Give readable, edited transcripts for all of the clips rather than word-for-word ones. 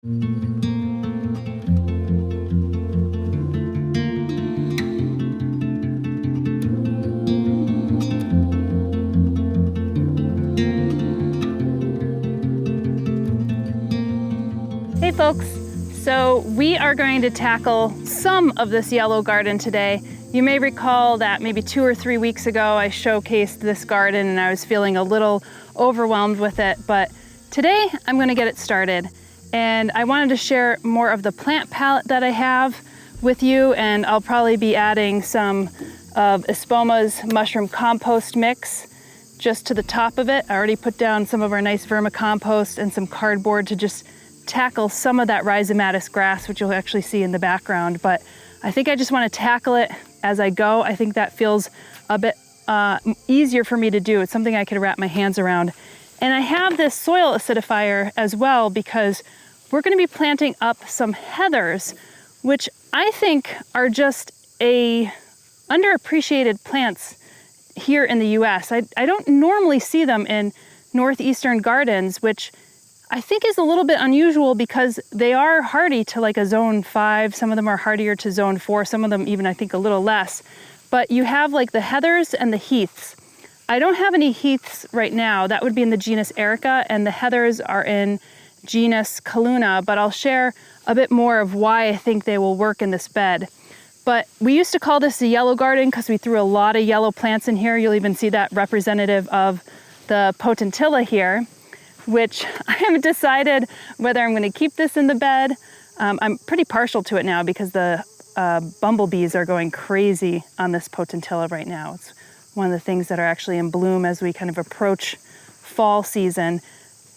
Hey folks, so we are going to tackle some of this yellow garden today. You may recall that maybe 2 or 3 weeks ago I showcased this garden and I was feeling a little overwhelmed with it, but today I'm going to get it started. And I wanted to share more of the plant palette that I have with you, and I'll probably be adding some of Espoma's mushroom compost mix just to the top of it. I already put down some of our nice vermicompost and some cardboard to just tackle some of that rhizomatous grass, which you'll actually see in the background. But I think I just want to tackle it as I go. I think that feels a bit easier for me to do. It's something I could wrap my hands around. And I have this soil acidifier as well because we're going to be planting up some heathers, which I think are just underappreciated plants here in the US. I don't normally see them in northeastern gardens, which I think is a little bit unusual because they are hardy to like a zone 5. Some of them are hardier to zone 4, some of them even I think a little less. But you have like the heathers and the heaths. I don't have any heaths right now. That would be in the genus Erica, and the heathers are in genus Calluna, but I'll share a bit more of why I think they will work in this bed. But we used to call this a yellow garden because we threw a lot of yellow plants in here. You'll even see that representative of the potentilla here, which I haven't decided whether I'm going to keep this in the bed. I'm pretty partial to it now because the bumblebees are going crazy on this potentilla right now. It's one of the things that are actually in bloom as we kind of approach fall season.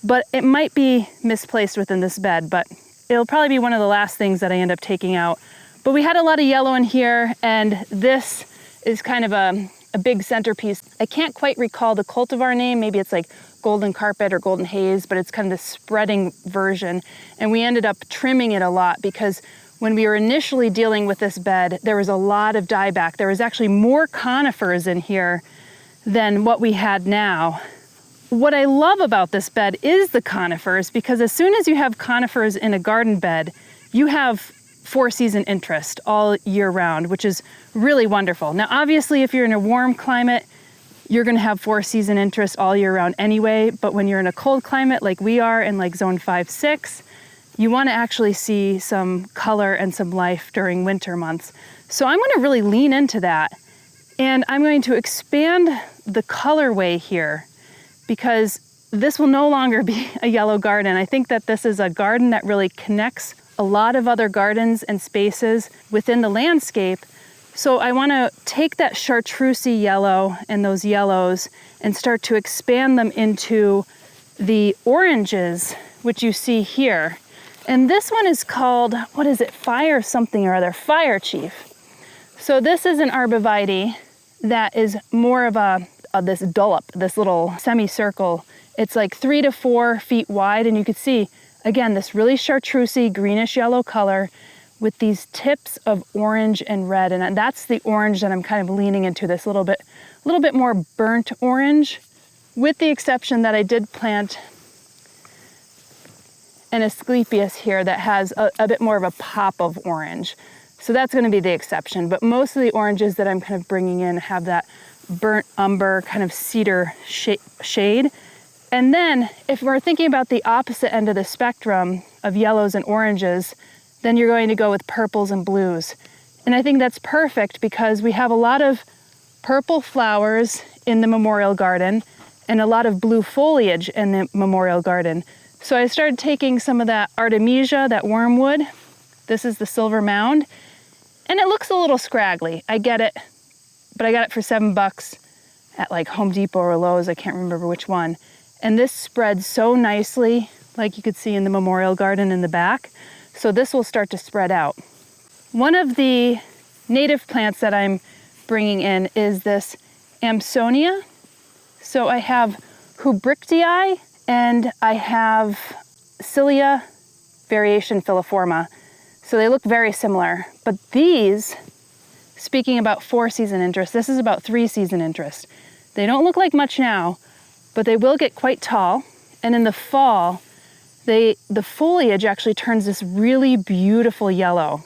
But it might be misplaced within this bed, but it'll probably be one of the last things that I end up taking out. But we had a lot of yellow in here, and this is kind of a big centerpiece. I can't quite recall the cultivar name. Maybe it's like golden carpet or golden haze, but it's kind of this spreading version. And we ended up trimming it a lot because when we were initially dealing with this bed, there was a lot of dieback. There was actually more conifers in here than what we had now. What I love about this bed is the conifers, because as soon as you have conifers in a garden bed, you have 4-season interest all year round, which is really wonderful. Now, obviously, if you're in a warm climate, you're gonna have 4-season interest all year round anyway, but when you're in a cold climate like we are in like zone 5, 6, you wanna actually see some color and some life during winter months. So I'm gonna really lean into that, and I'm going to expand the colorway here, because this will no longer be a yellow garden. I think that this is a garden that really connects a lot of other gardens and spaces within the landscape. So I want to take that chartreusey yellow and those yellows and start to expand them into the oranges, which you see here. And this one is called, what is it, Fire something or other, Fire Chief. So this is an arborvitae that is more of this dollop, this little semicircle. It's like 3 to 4 feet wide, and you can see, again, this really chartreusey greenish yellow color with these tips of orange and red. And that's the orange that I'm kind of leaning into, this little bit more burnt orange, with the exception that I did plant an Asclepias here that has a bit more of a pop of orange. So that's going to be the exception. But most of the oranges that I'm kind of bringing in have that burnt umber kind of cedar shade. And then if we're thinking about the opposite end of the spectrum of yellows and oranges, then you're going to go with purples and blues. And I think that's perfect because we have a lot of purple flowers in the memorial garden and a lot of blue foliage in the memorial garden. So I started taking some of that Artemisia, that wormwood. This is the silver mound. And it looks a little scraggly, I get it. But I got it for $7 at like Home Depot or Lowe's, I can't remember which one. And this spreads so nicely, like you could see in the memorial garden in the back. So this will start to spread out. One of the native plants that I'm bringing in is this Amsonia. So I have Hubrichtii and I have Cilia variation filiforma. So they look very similar, but these, speaking about 4-season interest, this is about 3-season interest. They don't look like much now, but they will get quite tall. And in the fall, the foliage actually turns this really beautiful yellow.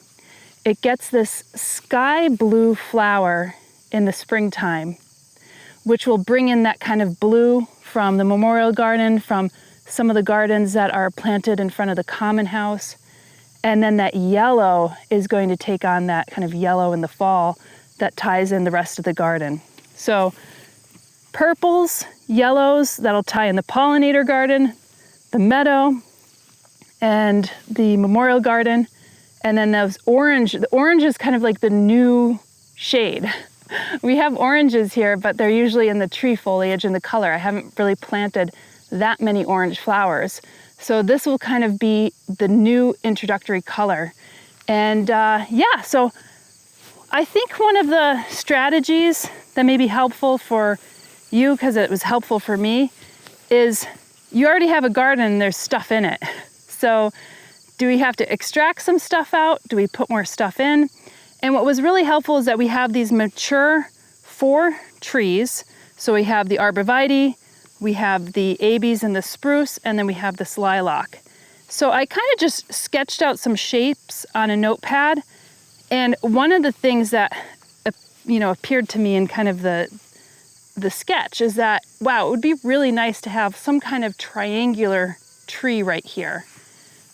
It gets this sky blue flower in the springtime, which will bring in that kind of blue from the memorial garden, from some of the gardens that are planted in front of the common house. And then that yellow is going to take on that kind of yellow in the fall that ties in the rest of the garden. So purples, yellows, that'll tie in the pollinator garden, the meadow, and the memorial garden. And then those orange, the orange is kind of like the new shade. We have oranges here, but they're usually in the tree foliage and the color. I haven't really planted that many orange flowers. So this will kind of be the new introductory color. And yeah, so I think one of the strategies that may be helpful for you, because it was helpful for me, is you already have a garden and there's stuff in it. So do we have to extract some stuff out? Do we put more stuff in? And what was really helpful is that we have these mature 4 trees. So we have the arborvitae, we have the abies and the spruce, and then we have this lilac. So I kind of just sketched out some shapes on a notepad. And one of the things that appeared to me in kind of the sketch is that, wow, it would be really nice to have some kind of triangular tree right here.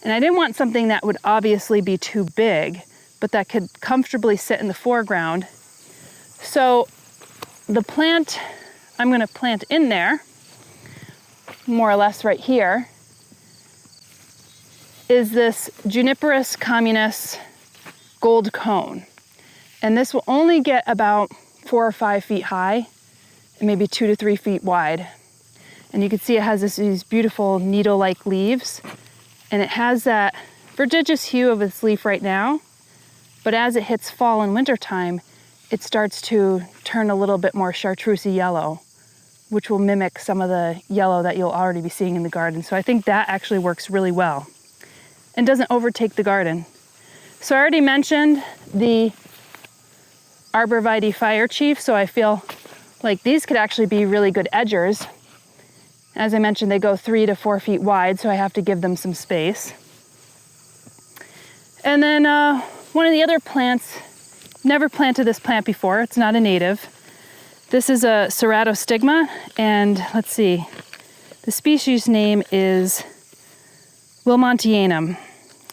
And I didn't want something that would obviously be too big, but that could comfortably sit in the foreground. So the plant I'm going to plant in there, more or less right here, is this Juniperus communis gold cone. And this will only get about 4 or 5 feet high and maybe 2 to 3 feet wide. And you can see it has these beautiful needle-like leaves. And it has that verdigris hue of its leaf right now. But as it hits fall and winter time, it starts to turn a little bit more chartreusey yellow, which will mimic some of the yellow that you'll already be seeing in the garden. So I think that actually works really well and doesn't overtake the garden. So I already mentioned the arborvitae fire chief, so I feel like these could actually be really good edgers. As I mentioned, they go 3 to 4 feet wide, so I have to give them some space. And then one of the other plants, never planted this plant before, it's not a native. This is a ceratostigma, and let's see, the species name is Wilmontianum.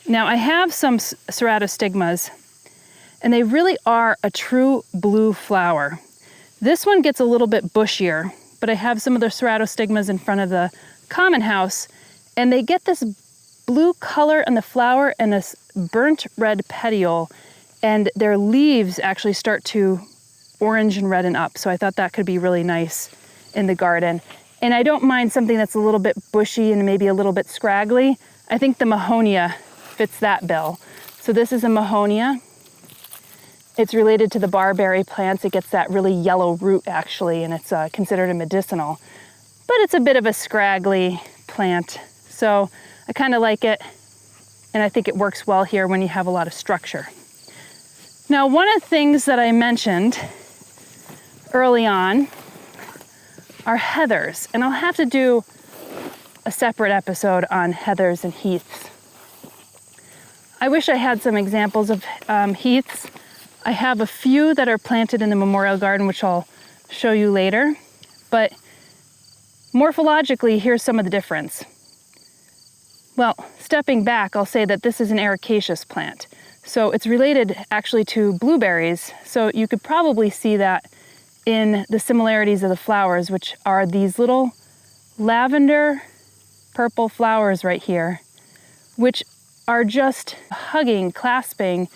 Now I have some ceratostigmas, and they really are a true blue flower. This one gets a little bit bushier, but I have some of the ceratostigmas in front of the common house, and they get this blue color in the flower and this burnt red petiole, and their leaves actually start to orange and redden up. So I thought that could be really nice in the garden. And I don't mind something that's a little bit bushy and maybe a little bit scraggly. I think the Mahonia fits that bill. So this is a Mahonia. It's related to the barberry plants. It gets that really yellow root actually, and it's considered a medicinal. But it's a bit of a scraggly plant. So I kind of like it, and I think it works well here when you have a lot of structure. Now, one of the things that I mentioned early on are heathers, and I'll have to do a separate episode on heathers and heaths. I wish I had some examples of heaths. I have a few that are planted in the memorial garden, which I'll show you later, but morphologically, here's some of the difference. Well, stepping back, I'll say that this is an ericaceous plant. So it's related actually to blueberries. So you could probably see that in the similarities of the flowers, which are these little lavender purple flowers right here, which are just hugging, clasping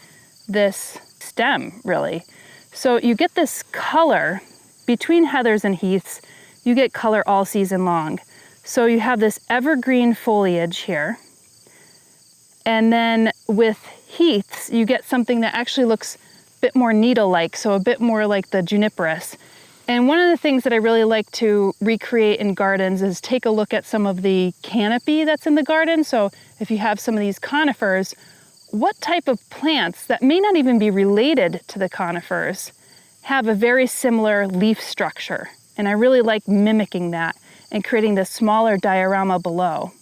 this stem, really. So you get this color between heathers and heaths. You get color all season long. So you have this evergreen foliage here. And then with heaths, you get something that actually looks a bit more needle-like, so a bit more like the juniperus. And one of the things that I really like to recreate in gardens is take a look at some of the canopy that's in the garden. So if you have some of these conifers, what type of plants that may not even be related to the conifers have a very similar leaf structure? And I really like mimicking that and creating this smaller diorama below.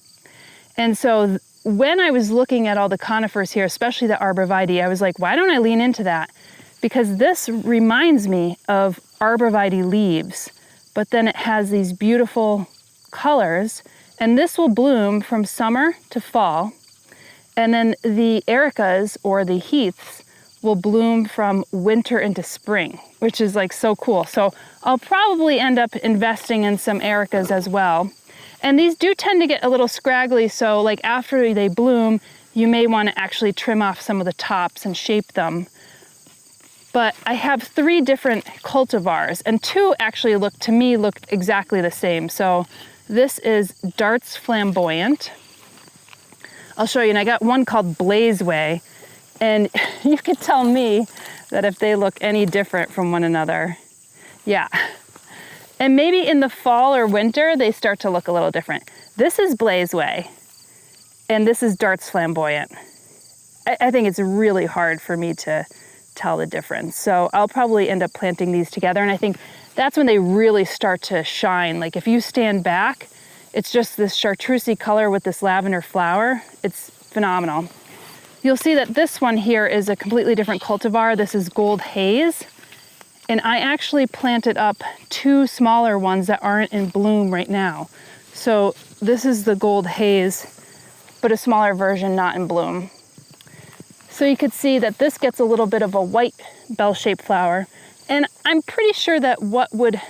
And so when I was looking at all the conifers here, especially the arborvitae, I was like, why don't I lean into that? Because this reminds me of arborvitae leaves, but then it has these beautiful colors, and this will bloom from summer to fall. And then the ericas, or the heaths, will bloom from winter into spring, which is like so cool. So I'll probably end up investing in some ericas as well. And these do tend to get a little scraggly, so like after they bloom, you may want to actually trim off some of the tops and shape them. But I have 3 different cultivars, and 2 actually look exactly the same. So this is Darts Flamboyant. I'll show you, and I got one called Blazeway, and you could tell me that if they look any different from one another. Yeah. And maybe in the fall or winter, they start to look a little different. This is Blazeway, and this is Darts Flamboyant. I think it's really hard for me to tell the difference. So I'll probably end up planting these together, and I think that's when they really start to shine. Like if you stand back, it's just this chartreusey color with this lavender flower. It's phenomenal. You'll see that this one here is a completely different cultivar. This is Gold Haze. And I actually planted up 2 smaller ones that aren't in bloom right now. So this is the Gold Haze, but a smaller version not in bloom. So you could see that this gets a little bit of a white bell-shaped flower. And I'm pretty sure that what would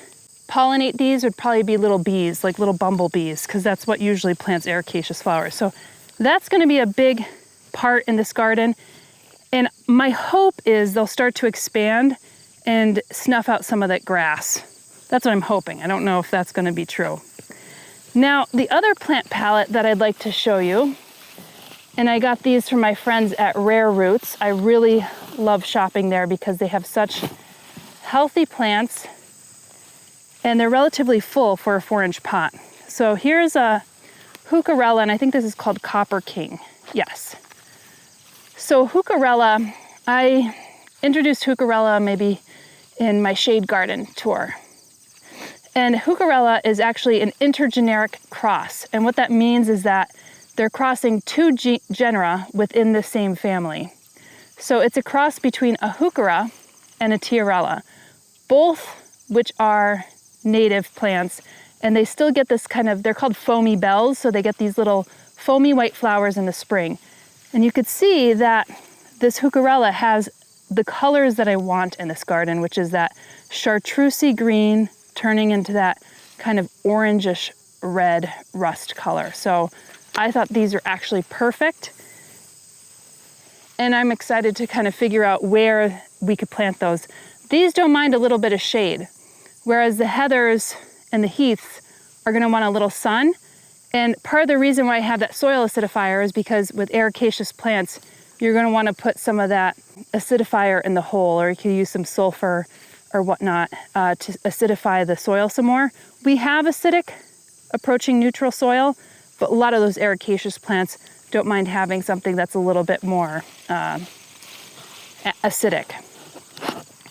pollinate these would probably be little bees, like little bumblebees, because that's what usually plants ericaceous flowers. So that's going to be a big part in this garden. And my hope is they'll start to expand and snuff out some of that grass. That's what I'm hoping. I don't know if that's going to be true. Now, the other plant palette that I'd like to show you, and I got these from my friends at Rare Roots. I really love shopping there because they have such healthy plants, and they're relatively full for a 4-inch pot. So here's a Heucherella, and I think this is called Copper King. Yes. So Heucherella, I introduced Heucherella maybe in my shade garden tour. And Heucherella is actually an intergeneric cross. And what that means is that they're crossing 2 genera within the same family. So it's a cross between a Heuchera and a Tiarella, both which are native plants. And they still get this kind of, they're called foamy bells. So they get these little foamy white flowers in the spring. And you could see that this Heucherella has the colors that I want in this garden, which is that chartreusey green turning into that kind of orangish red rust color. So I thought these are actually perfect. And I'm excited to kind of figure out where we could plant those. These don't mind a little bit of shade, whereas the heathers and the heaths are going to want a little sun. And part of the reason why I have that soil acidifier is because with ericaceous plants, you're going to want to put some of that acidifier in the hole, or you can use some sulfur or whatnot to acidify the soil some more. We have acidic, approaching neutral soil, but a lot of those ericaceous plants don't mind having something that's a little bit more acidic.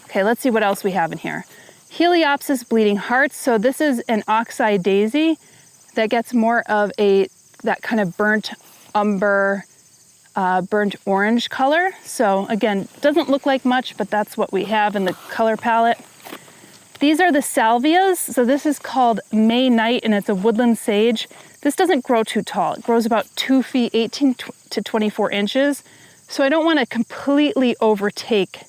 Okay, let's see what else we have in here. Heliopsis bleeding hearts. So this is an oxeye daisy that gets more of that kind of burnt umber, burnt orange color. So again, doesn't look like much, but that's what we have in the color palette. These are the salvias. So this is called May Night, and it's a woodland sage. This doesn't grow too tall. It grows about 2 feet, 18 to 24 inches. So I don't want to completely overtake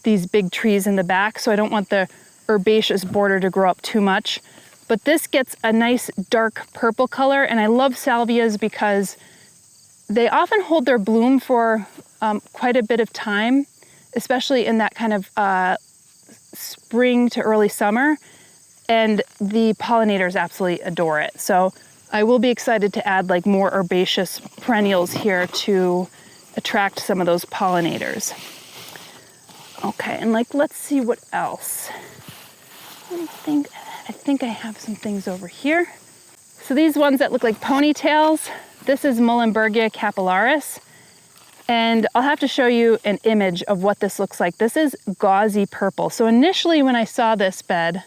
these big trees in the back. So I don't want the herbaceous border to grow up too much. But this gets a nice dark purple color, and I love salvias because they often hold their bloom for quite a bit of time, especially in that kind of spring to early summer, and the pollinators absolutely adore it. So I will be excited to add like more herbaceous perennials here to attract some of those pollinators. Okay, and like, let's see what else. I think I have some things over here. So these ones that look like ponytails, this is Muhlenbergia capillaris. And I'll have to show you an image of what this looks like. This is gauzy purple. So initially when I saw this bed,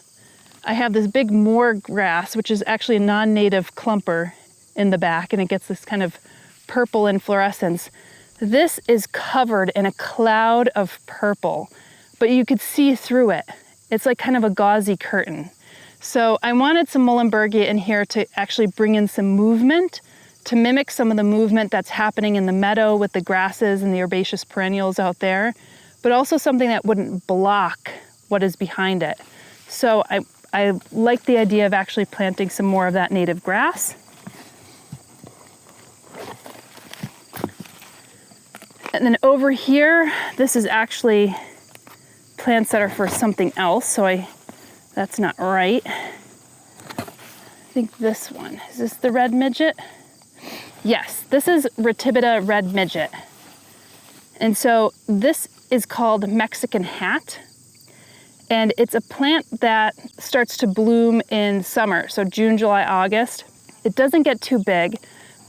I have this big moor grass, which is actually a non-native clumper in the back, and it gets this kind of purple inflorescence. This is covered in a cloud of purple, but you could see through it. It's like kind of a gauzy curtain. So I wanted some Muhlenbergia in here to actually bring in some movement, to mimic some of the movement that's happening in the meadow with the grasses and the herbaceous perennials out there, but also something that wouldn't block what is behind it. So I like the idea of actually planting some more of that native grass. And then over here, this is actually plants that are for something else, so that's not right. I think this one, is this the red midget? Yes, this is Ratibida red midget. And so this is called Mexican hat. And it's a plant that starts to bloom in summer, so June, July, August. It doesn't get too big,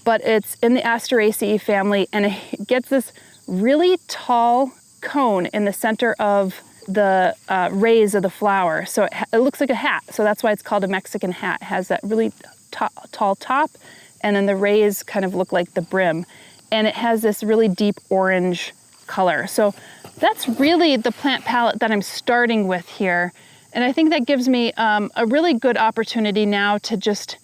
but it's in the Asteraceae family, and it gets this really tall cone in the center of the rays of the flower. So it looks like a hat, so that's why it's called a Mexican hat. It has that really tall top, and then the rays kind of look like the brim. And it has this really deep orange color. So that's really the plant palette that I'm starting with here. And I think that gives me a really good opportunity now to just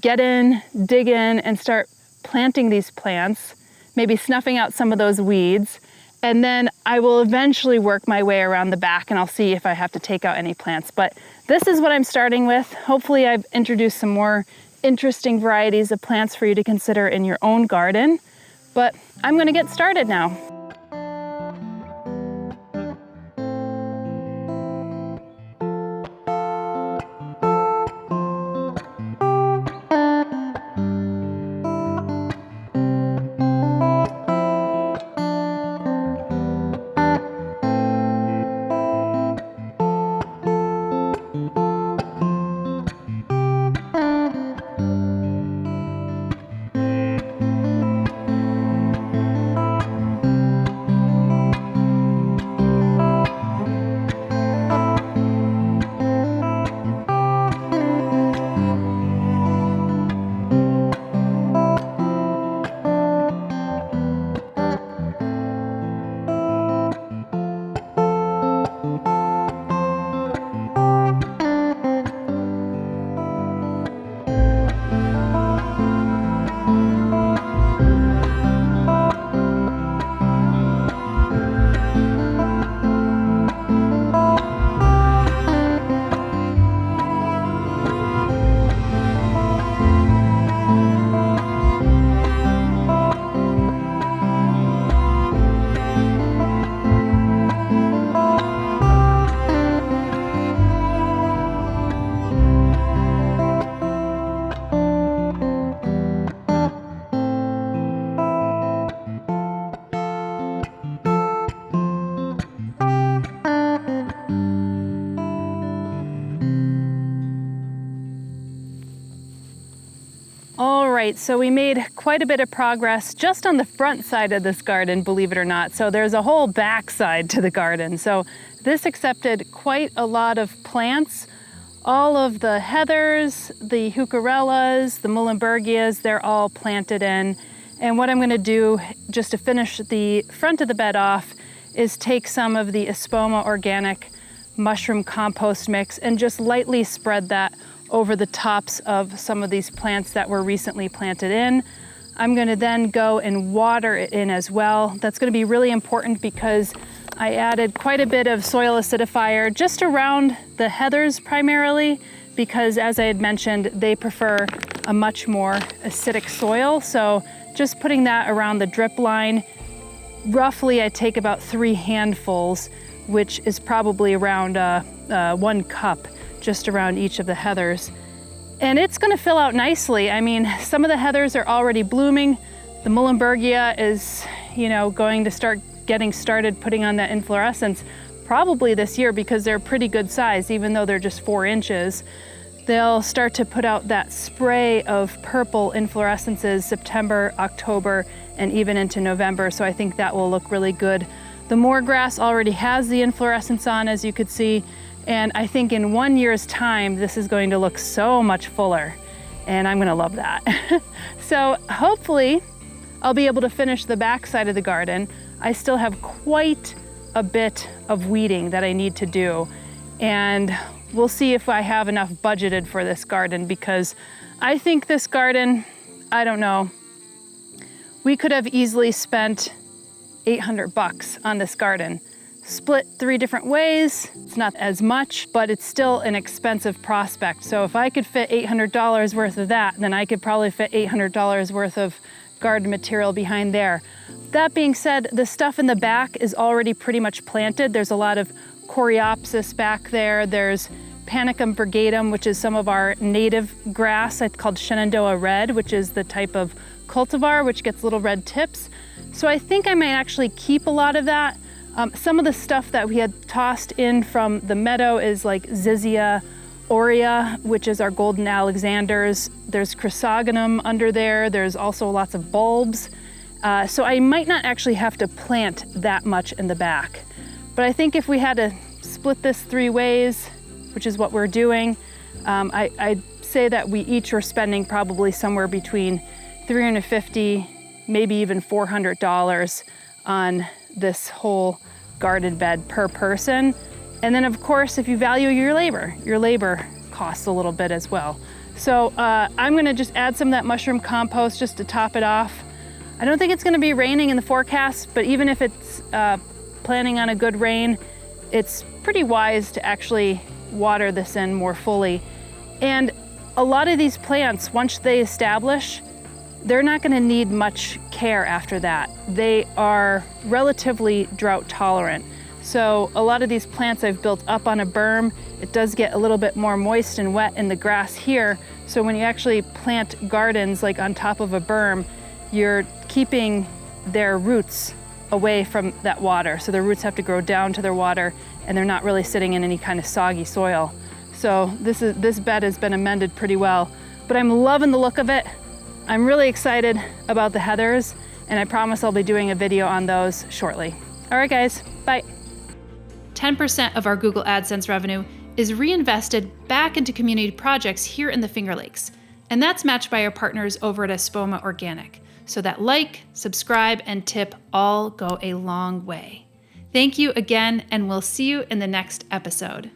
get in, dig in, and start planting these plants, maybe snuffing out some of those weeds. And then I will eventually work my way around the back, and I'll see if I have to take out any plants. But this is what I'm starting with. Hopefully I've introduced some more interesting varieties of plants for you to consider in your own garden. But I'm gonna get started now. All right, so we made quite a bit of progress just on the front side of this garden, believe it or not. So there's a whole back side to the garden. So this accepted quite a lot of plants. All of the heathers, the heucherellas, the muhlenbergias, they're all planted in. And what I'm gonna do just to finish the front of the bed off is take some of the Espoma organic mushroom compost mix and just lightly spread that over the tops of some of these plants that were recently planted in. I'm gonna then go and water it in as well. That's gonna be really important because I added quite a bit of soil acidifier just around the heathers primarily, because as I had mentioned, they prefer a much more acidic soil. So just putting that around the drip line, roughly I take about 3 handfuls, which is probably around 1 cup just around each of the heathers. And it's gonna fill out nicely. I mean, some of the heathers are already blooming. The muhlenbergia is, going to start getting started putting on that inflorescence probably this year because they're pretty good size, even though they're just 4 inches. They'll start to put out that spray of purple inflorescences September, October, and even into November. So I think that will look really good. The moor grass already has the inflorescence on, as you could see. And I think in 1 year's time, this is going to look so much fuller, and I'm gonna love that. So hopefully I'll be able to finish the back side of the garden. I still have quite a bit of weeding that I need to do, and we'll see if I have enough budgeted for this garden, because I think this garden, I don't know, we could have easily spent $800 on this garden. Split 3 different ways, it's not as much, but it's still an expensive prospect. So if I could fit $800 worth of that, then I could probably fit $800 worth of garden material behind there. That being said, the stuff in the back is already pretty much planted. There's a lot of coreopsis back there. There's Panicum virgatum, which is some of our native grass. It's called Shenandoah red, which is the type of cultivar which gets little red tips. So I think I might actually keep a lot of that. Some of the stuff that we had tossed in from the meadow is like Zizia aurea, which is our golden Alexanders. There's chrysogonum under there. There's also lots of bulbs. So I might not actually have to plant that much in the back. But I think if we had to split this 3 ways, which is what we're doing, I'd say that we each are spending probably somewhere between $350, maybe even $400 on this whole garden bed per person. And then of course, if you value your labor costs a little bit as well. So I'm gonna just add some of that mushroom compost just to top it off. I don't think it's gonna be raining in the forecast, but even if it's planning on a good rain, it's pretty wise to actually water this in more fully. And a lot of these plants, once they establish, they're not gonna need much care after that. They are relatively drought tolerant. So a lot of these plants I've built up on a berm. It does get a little bit more moist and wet in the grass here. So when you actually plant gardens like on top of a berm, you're keeping their roots away from that water. So their roots have to grow down to their water, and they're not really sitting in any kind of soggy soil. So this bed has been amended pretty well, but I'm loving the look of it. I'm really excited about the heathers, and I promise I'll be doing a video on those shortly. All right, guys, bye. 10% of our Google AdSense revenue is reinvested back into community projects here in the Finger Lakes, and that's matched by our partners over at Espoma Organic. So that like, subscribe, and tip all go a long way. Thank you again, and we'll see you in the next episode.